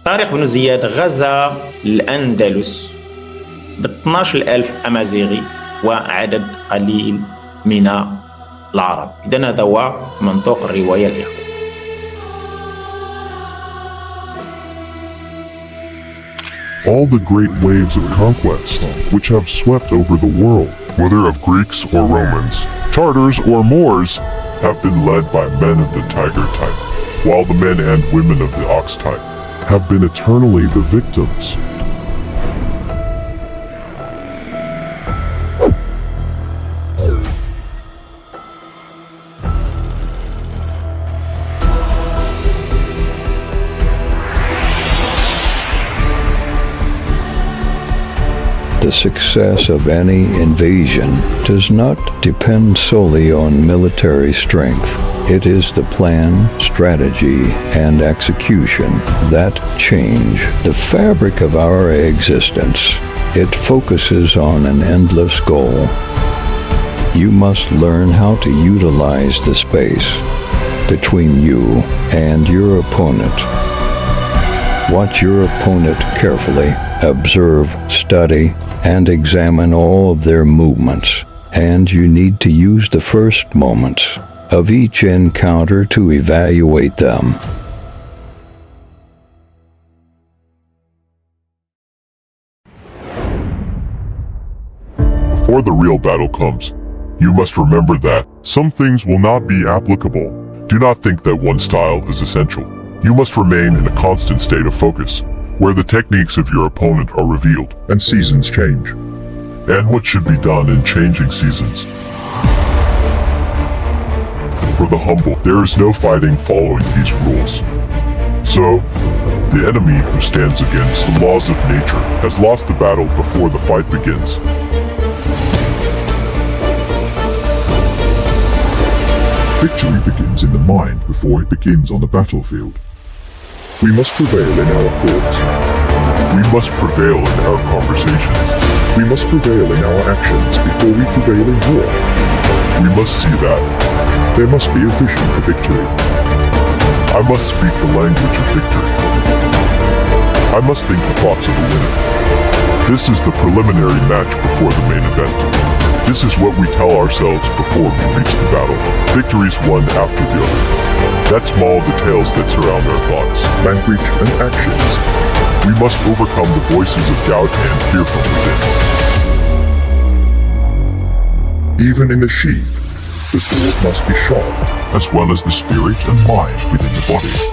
طارق بن زياد غزا الأندلس ب12,000 أمازيغي وعدد قليل من العرب. إذن هذا هو منطوق الرواية الإخوة. All the great waves of conquest which have swept over the world, whether of Greeks or Romans, Tartars or Moors, have been led by men of the tiger type, while the men and women of the ox type have been eternally the victims. The success of any invasion does not depend solely on military strength. It is the plan, strategy, and execution that change the fabric of our existence. It focuses on an endless goal. You must learn how to utilize the space between you and your opponent. Watch your opponent carefully, observe, study, and examine all of their movements, and you need to use the first moments of each encounter to evaluate them. Before the real battle comes, you must remember that some things will not be applicable. Do not think that one style is essential. You must remain in a constant state of focus, where the techniques of your opponent are revealed and seasons change. And what should be done in changing seasons? For the humble, there is no fighting following these rules. So, the enemy who stands against the laws of nature has lost the battle before the fight begins. Victory begins in the mind before it begins on the battlefield. We must prevail in our thoughts. We must prevail in our conversations. We must prevail in our actions before we prevail in war. We must see that there must be a vision for victory. I must speak the language of victory. I must think the thoughts of a winner. This is the preliminary match before the main event. This is what we tell ourselves before we reach the battle. Victories one after the other. That small details that surround our thoughts, language, and actions. We must overcome the voices of doubt and fear from within. Even in the sheath, the sword must be sharp, as well as the spirit and mind within the body.